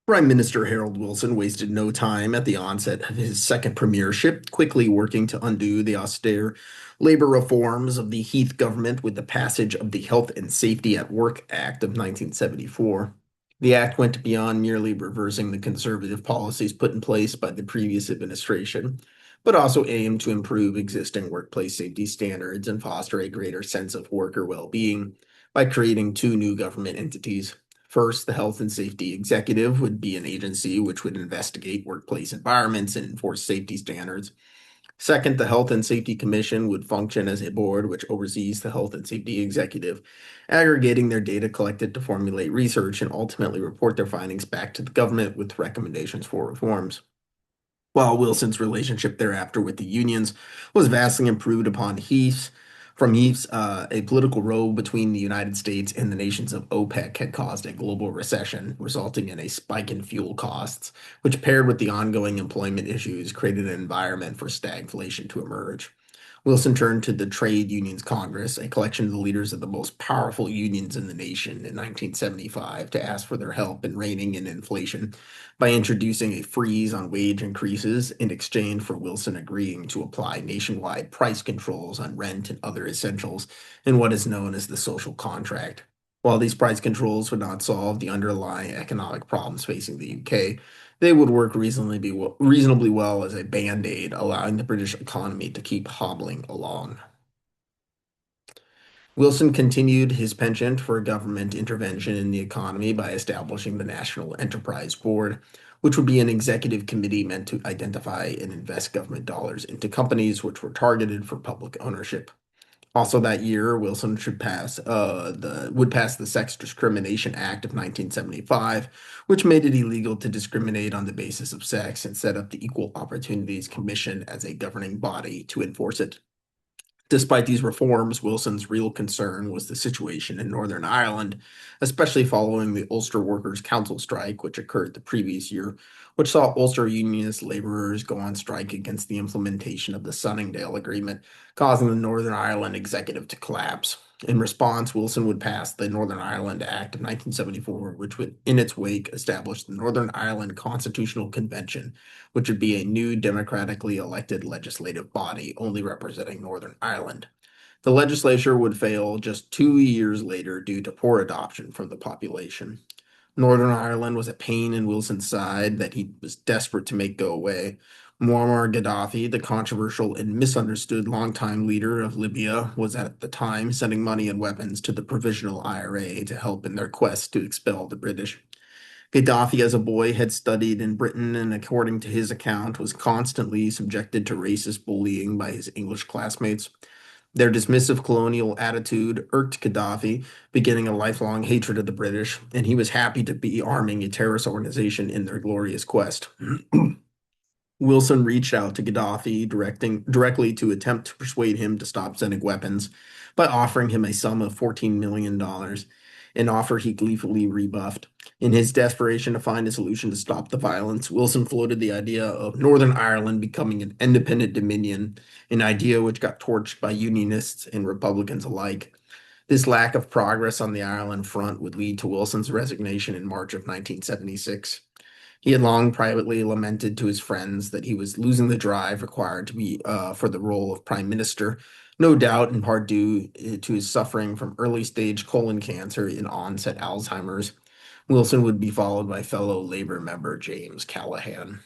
Prime Minister Harold Wilson wasted no time at the onset of his second premiership, quickly working to undo the austere labor reforms of the Heath government with the passage of the Health and Safety at Work Act of 1974. The act went beyond merely reversing the conservative policies put in place by the previous administration, but also aimed to improve existing workplace safety standards and foster a greater sense of worker well-being by creating two new government entities. First, the Health and Safety Executive would be an agency which would investigate workplace environments and enforce safety standards. Second, the Health and Safety Commission would function as a board which oversees the Health and Safety Executive, aggregating their data collected to formulate research and ultimately report their findings back to the government with recommendations for reforms. While Wilson's relationship thereafter with the unions was vastly improved upon Heath's, a political row between the United States and the nations of OPEC had caused a global recession, resulting in a spike in fuel costs, which paired with the ongoing employment issues created an environment for stagflation to emerge. Wilson turned to the Trade Unions Congress, a collection of the leaders of the most powerful unions in the nation, in 1975 to ask for their help in reining in inflation by introducing a freeze on wage increases in exchange for Wilson agreeing to apply nationwide price controls on rent and other essentials in what is known as the social contract. While these price controls would not solve the underlying economic problems facing the UK, they would work reasonably well as a band-aid, allowing the British economy to keep hobbling along. Wilson continued his penchant for government intervention in the economy by establishing the National Enterprise Board, which would be an executive committee meant to identify and invest government dollars into companies which were targeted for public ownership. Also that year, Wilson would pass the Sex Discrimination Act of 1975, which made it illegal to discriminate on the basis of sex and set up the Equal Opportunities Commission as a governing body to enforce it. Despite these reforms, Wilson's real concern was the situation in Northern Ireland, especially following the Ulster Workers' Council strike, which occurred the previous year, which saw Ulster Unionist laborers go on strike against the implementation of the Sunningdale Agreement, causing the Northern Ireland executive to collapse. In response, Wilson would pass the Northern Ireland Act of 1974, which would, in its wake, establish the Northern Ireland Constitutional Convention, which would be a new democratically elected legislative body only representing Northern Ireland. The legislature would fail just 2 years later due to poor adoption from the population. Northern Ireland was a pain in Wilson's side that he was desperate to make go away. Muammar Gaddafi, the controversial and misunderstood longtime leader of Libya, was at the time sending money and weapons to the Provisional IRA to help in their quest to expel the British. Gaddafi, as a boy, had studied in Britain and, according to his account, was constantly subjected to racist bullying by his English classmates. Their dismissive colonial attitude irked Gaddafi, beginning a lifelong hatred of the British, and he was happy to be arming a terrorist organization in their glorious quest. Wilson reached out to Gaddafi directly to attempt to persuade him to stop sending weapons by offering him a sum of $14 million, an offer he gleefully rebuffed. In his desperation to find a solution to stop the violence, Wilson floated the idea of Northern Ireland becoming an independent dominion, an idea which got torched by Unionists and Republicans alike. This lack of progress on the Ireland front would lead to Wilson's resignation in March of 1976. He had long privately lamented to his friends that he was losing the drive required to be for the role of prime minister, no doubt in part due to his suffering from early stage colon cancer and onset Alzheimer's. Wilson would be followed by fellow Labor member James Callaghan.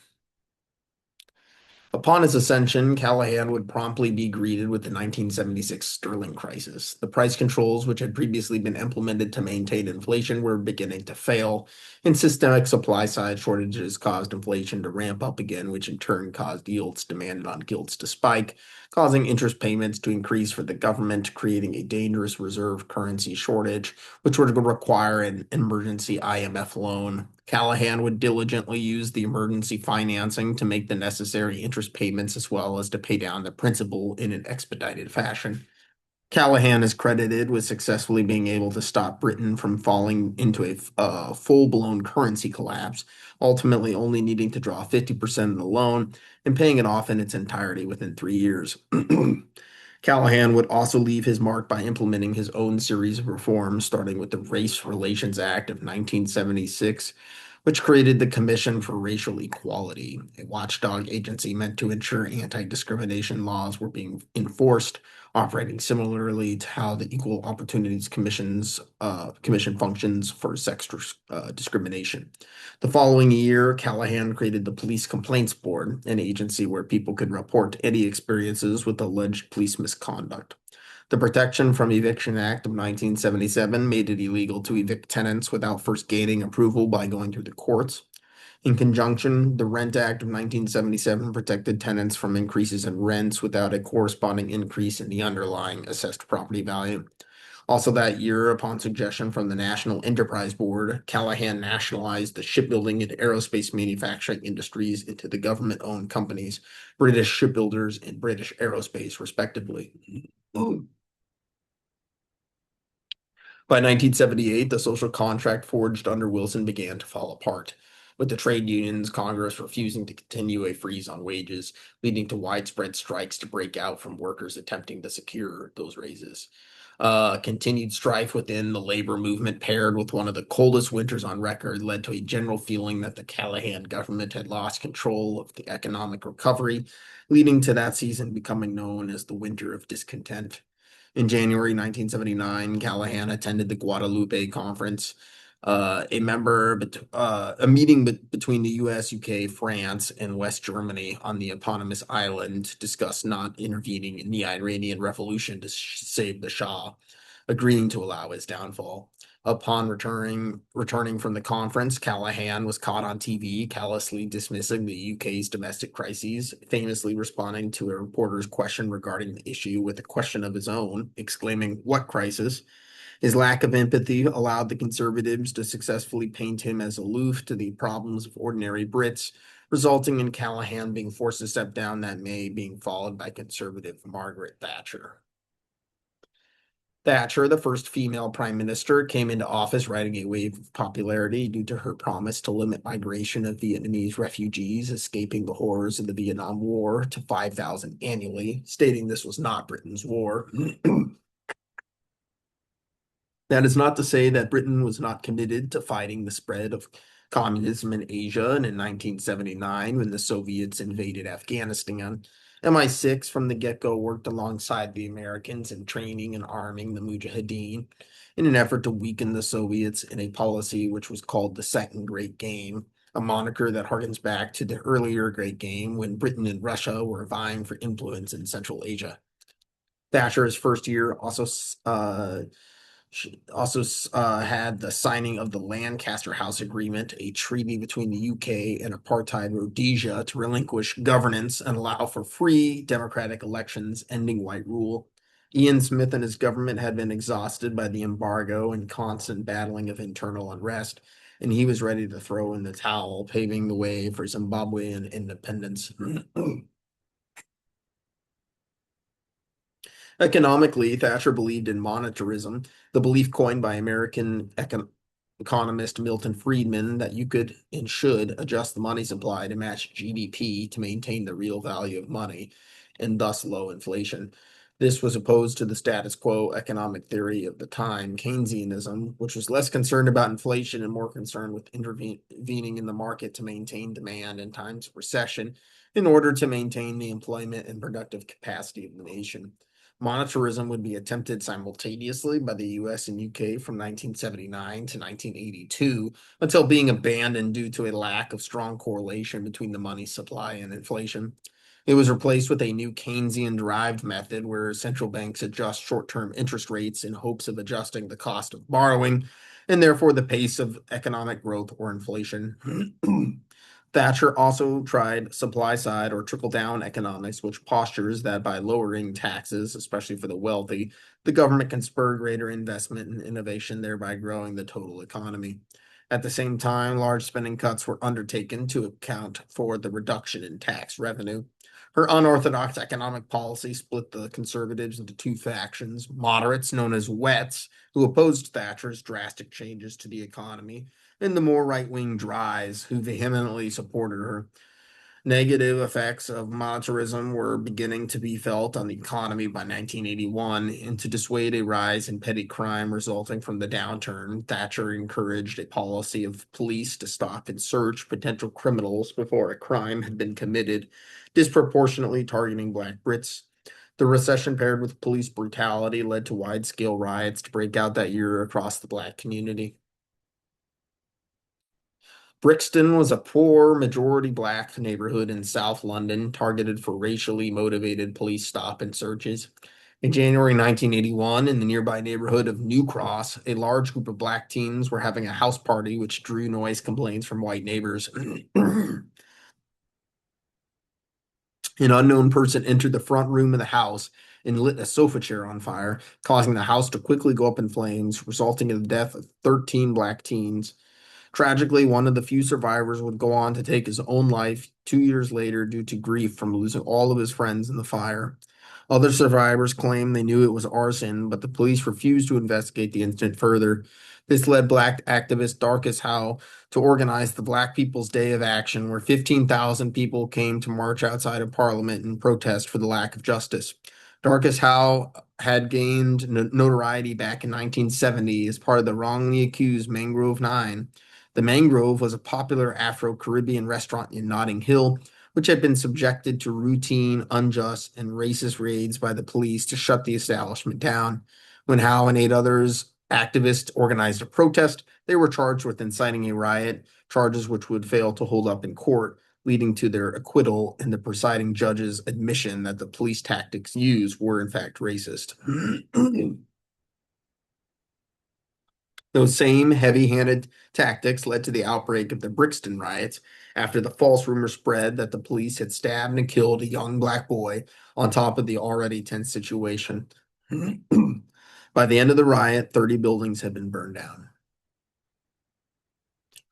Upon his ascension, Callaghan would promptly be greeted with the 1976 sterling crisis. The price controls, which had previously been implemented to maintain inflation, were beginning to fail, and systemic supply side shortages caused inflation to ramp up again, which in turn caused yields demanded on gilts to spike, causing interest payments to increase for the government, creating a dangerous reserve currency shortage, which would require an emergency IMF loan. Callaghan would diligently use the emergency financing to make the necessary interest payments as well as to pay down the principal in an expedited fashion. Callaghan is credited with successfully being able to stop Britain from falling into a full-blown currency collapse, ultimately only needing to draw 50% of the loan and paying it off in its entirety within 3 years. Callaghan would also leave his mark by implementing his own series of reforms, starting with the Race Relations Act of 1976, which created the Commission for Racial Equality, a watchdog agency meant to ensure anti-discrimination laws were being enforced, operating similarly to how the Equal Opportunities Commission functions for sex discrimination. The following year, Callahan created the Police Complaints Board, an agency where people could report any experiences with alleged police misconduct. The Protection from Eviction Act of 1977 made it illegal to evict tenants without first gaining approval by going through the courts. In conjunction, the Rent Act of 1977 protected tenants from increases in rents without a corresponding increase in the underlying assessed property value. Also that year, upon suggestion from the National Enterprise Board, Callahan nationalized the shipbuilding and aerospace manufacturing industries into the government-owned companies, British Shipbuilders and British Aerospace, respectively. By 1978, the social contract forged under Wilson began to fall apart, with the trade unions, Congress refusing to continue a freeze on wages, leading to widespread strikes to break out from workers attempting to secure those raises. Continued strife within the labor movement, paired with one of the coldest winters on record, led to a general feeling that the Callahan government had lost control of the economic recovery, leading to that season becoming known as the Winter of Discontent. In January 1979, Callahan attended the Guadalupe Conference, a meeting between the US, UK, France, and West Germany on the eponymous island discussed not intervening in the Iranian Revolution to save the Shah, agreeing to allow his downfall. Upon returning from the conference, Callahan was caught on TV callously dismissing the UK's domestic crises, famously responding to a reporter's question regarding the issue with a question of his own, exclaiming, "What crisis?" His lack of empathy allowed the Conservatives to successfully paint him as aloof to the problems of ordinary Brits, resulting in Callahan being forced to step down that May, being followed by Conservative Margaret Thatcher. Thatcher, the first female prime minister, came into office riding a wave of popularity due to her promise to limit migration of Vietnamese refugees escaping the horrors of the Vietnam War to 5,000 annually, stating this was not Britain's war. That is not to say that Britain was not committed to fighting the spread of communism in Asia, and in 1979, when the Soviets invaded Afghanistan, MI6 from the get-go worked alongside the Americans in training and arming the Mujahideen in an effort to weaken the Soviets in a policy which was called the Second Great Game, a moniker that harkens back to the earlier Great Game when Britain and Russia were vying for influence in Central Asia. Thatcher's first year also had the signing of the Lancaster House Agreement, a treaty between the UK and apartheid Rhodesia to relinquish governance and allow for free democratic elections, ending white rule. Ian Smith and his government had been exhausted by the embargo and constant battling of internal unrest, and he was ready to throw in the towel, paving the way for Zimbabwean independence. Economically, Thatcher believed in monetarism, the belief coined by American economist Milton Friedman that you could and should adjust the money supply to match GDP to maintain the real value of money and thus low inflation. This was opposed to the status quo economic theory of the time, Keynesianism, which was less concerned about inflation and more concerned with intervening in the market to maintain demand in times of recession in order to maintain the employment and productive capacity of the nation. Monetarism would be attempted simultaneously by the US and UK from 1979 to 1982 until being abandoned due to a lack of strong correlation between the money supply and inflation. It was replaced with a new Keynesian-derived method where central banks adjust short-term interest rates in hopes of adjusting the cost of borrowing and therefore the pace of economic growth or inflation. Thatcher also tried supply side or trickle down economics, which postures that by lowering taxes, especially for the wealthy, the government can spur greater investment and innovation, thereby growing the total economy. At the same time, large spending cuts were undertaken to account for the reduction in tax revenue. Her unorthodox economic policy split the conservatives into two factions: moderates, known as Wets, who opposed Thatcher's drastic changes to the economy, and the more right-wing Dries, who vehemently supported her. Negative effects of monetarism were beginning to be felt on the economy by 1981, and to dissuade a rise in petty crime resulting from the downturn, Thatcher encouraged a policy of police to stop and search potential criminals before a crime had been committed, disproportionately targeting Black Brits. The recession, paired with police brutality, led to wide-scale riots to break out that year across the Black community. Brixton was a poor, majority Black neighborhood in South London, targeted for racially motivated police stop and searches. In January 1981, in the nearby neighborhood of New Cross, a large group of Black teens were having a house party, which drew noise complaints from white neighbors. An unknown person entered the front room of the house and lit a sofa chair on fire, causing the house to quickly go up in flames, resulting in the death of 13 Black teens. Tragically, one of the few survivors would go on to take his own life 2 years later due to grief from losing all of his friends in the fire. Other survivors claimed they knew it was arson, but the police refused to investigate the incident further. This led Black activist Darcus Howe to organize the Black People's Day of Action, where 15,000 people came to march outside of Parliament in protest for the lack of justice. Darcus Howe had gained notoriety back in 1970 as part of the wrongly accused Mangrove Nine. The Mangrove was a popular Afro-Caribbean restaurant in Notting Hill, which had been subjected to routine, unjust, and racist raids by the police to shut the establishment down. When Howe and 8 others activists organized a protest, they were charged with inciting a riot, charges which would fail to hold up in court, leading to their acquittal and the presiding judge's admission that the police tactics used were in fact racist. Those same heavy-handed tactics led to the outbreak of the Brixton riots after the false rumor spread that the police had stabbed and killed a young Black boy on top of the already tense situation. By the end of the riot, 30 buildings had been burned down.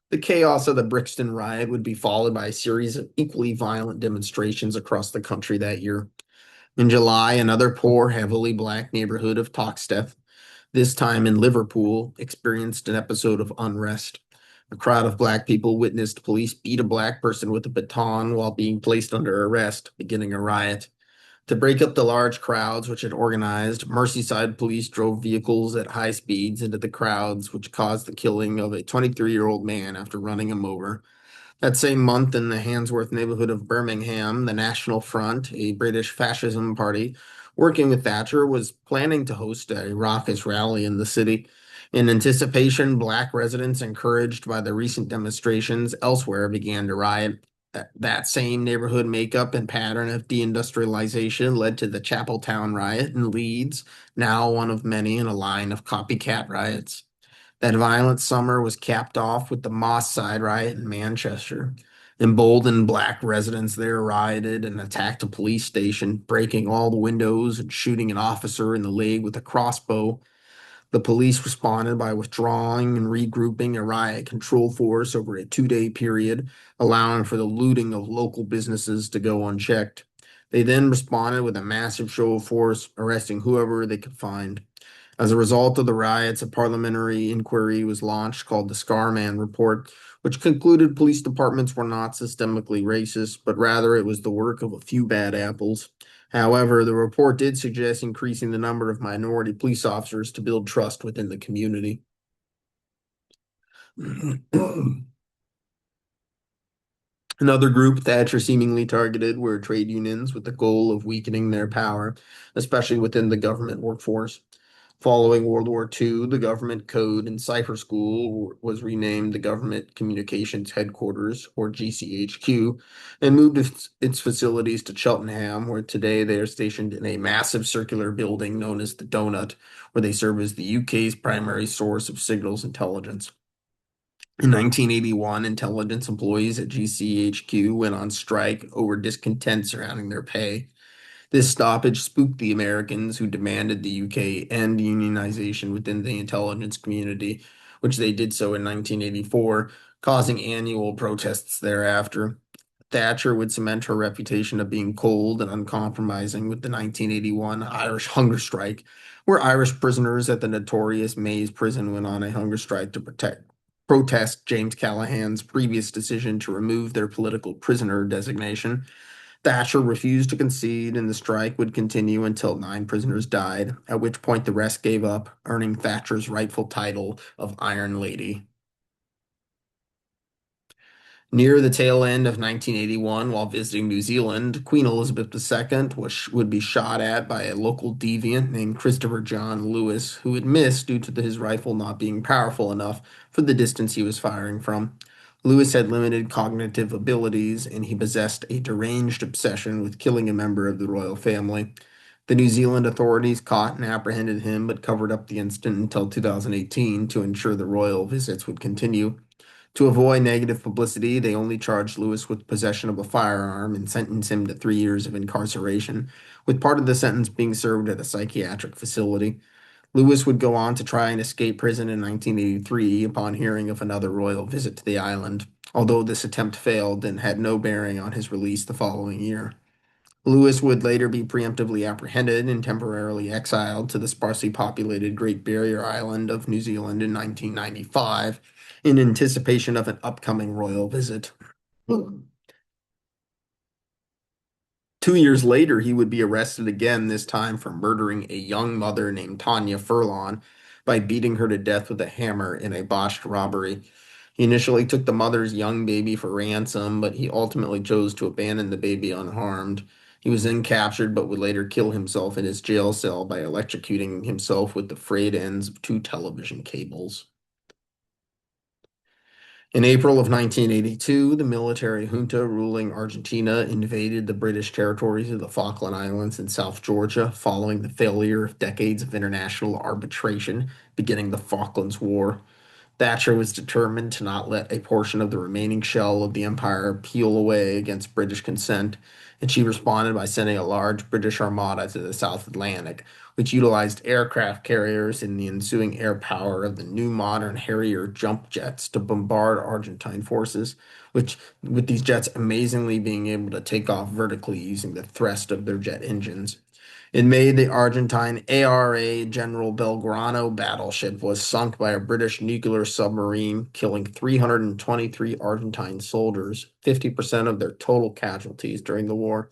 The chaos of the Brixton riot would be followed by a series of equally violent demonstrations across the country that year. In July, another poor, heavily Black neighborhood of Toxteth, this time in Liverpool, experienced an episode of unrest. A crowd of Black people witnessed police beat a Black person with a baton while being placed under arrest, beginning a riot. To break up the large crowds which had organized, Merseyside police drove vehicles at high speeds into the crowds, which caused the killing of a 23-year-old man after running him over. That same month, in the Handsworth neighborhood of Birmingham, the National Front, a British fascism party, working with Thatcher, was planning to host a raucous rally in the city. In anticipation, Black residents, encouraged by the recent demonstrations elsewhere, began to riot. That same neighborhood makeup and pattern of deindustrialization led to the Chapeltown riot in Leeds, now one of many in a line of copycat riots. That violent summer was capped off with the Moss Side riot in Manchester. Emboldened Black residents there rioted and attacked a police station, breaking all the windows and shooting an officer in the leg with a crossbow. The police responded by withdrawing and regrouping a riot control force over a 2-day period, allowing for the looting of local businesses to go unchecked. They then responded with a massive show of force, arresting whoever they could find. As a result of the riots, a parliamentary inquiry was launched called the Scarman Report, which concluded police departments were not systemically racist, but rather it was the work of a few bad apples. However, the report did suggest increasing the number of minority police officers to build trust within the community. Another group Thatcher seemingly targeted were trade unions with the goal of weakening their power, especially within the government workforce. Following World War II, the Government Code and Cipher School was renamed the Government Communications Headquarters, or GCHQ, and moved its facilities to Cheltenham, where today they are stationed in a massive circular building known as the Donut, where they serve as the UK's primary source of signals intelligence. In 1981, intelligence employees at GCHQ went on strike over discontent surrounding their pay. This stoppage spooked the Americans, who demanded the UK end unionization within the intelligence community, which they did so in 1984, causing annual protests thereafter. Thatcher would cement her reputation of being cold and uncompromising with the 1981 Irish hunger strike, where Irish prisoners at the notorious Maze prison went on a hunger strike to protest protest James Callahan's previous decision to remove their political prisoner designation. Thatcher refused to concede, and the strike would continue until 9 prisoners died, at which point the rest gave up, earning Thatcher's rightful title of Iron Lady. Near the tail end of 1981, while visiting New Zealand, Queen Elizabeth II would be shot at by a local deviant named Christopher John Lewis, who had missed due to his rifle not being powerful enough for the distance he was firing from. Lewis had limited cognitive abilities, and he possessed a deranged obsession with killing a member of the royal family. The New Zealand authorities caught and apprehended him, but covered up the incident until 2018 to ensure the royal visits would continue. To avoid negative publicity, they only charged Lewis with possession of a firearm and sentenced him to 3 years of incarceration, with part of the sentence being served at a psychiatric facility. Lewis would go on to try and escape prison in 1983 upon hearing of another royal visit to the island, although this attempt failed and had no bearing on his release the following year. Lewis would later be preemptively apprehended and temporarily exiled to the sparsely populated Great Barrier Island of New Zealand in 1995 in anticipation of an upcoming royal visit. 2 years later, he would be arrested again, this time for murdering a young mother named Tanya Furlong by beating her to death with a hammer in a botched robbery. He initially took the mother's young baby for ransom, but he ultimately chose to abandon the baby unharmed. He was then captured, but would later kill himself in his jail cell by electrocuting himself with the frayed ends of 2 television cables. In April of 1982, the military junta ruling Argentina invaded the British territories of the Falkland Islands and South Georgia following the failure of decades of international arbitration, beginning the Falklands War. Thatcher was determined to not let a portion of the remaining shell of the empire peel away against British consent, and she responded by sending a large British armada to the South Atlantic, which utilized aircraft carriers and the ensuing air power of the new modern Harrier jump jets to bombard Argentine forces, which with these jets amazingly being able to take off vertically using the thrust of their jet engines. In May, the Argentine ARA General Belgrano battleship was sunk by a British nuclear submarine, killing 323 Argentine soldiers, 50% of their total casualties during the war,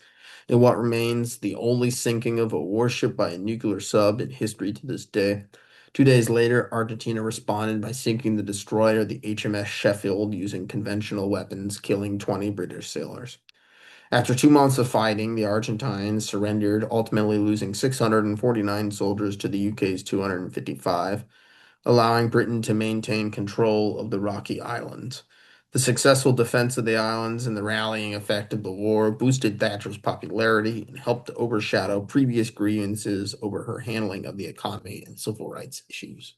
in what remains the only sinking of a warship by a nuclear sub in history to this day. 2 days later, Argentina responded by sinking the destroyer, the HMS Sheffield, using conventional weapons, killing 20 British sailors. After 2 months of fighting, the Argentines surrendered, ultimately losing 649 soldiers to the UK's 255, allowing Britain to maintain control of the Rocky Islands. The successful defense of the islands and the rallying effect of the war boosted Thatcher's popularity and helped to overshadow previous grievances over her handling of the economy and civil rights issues.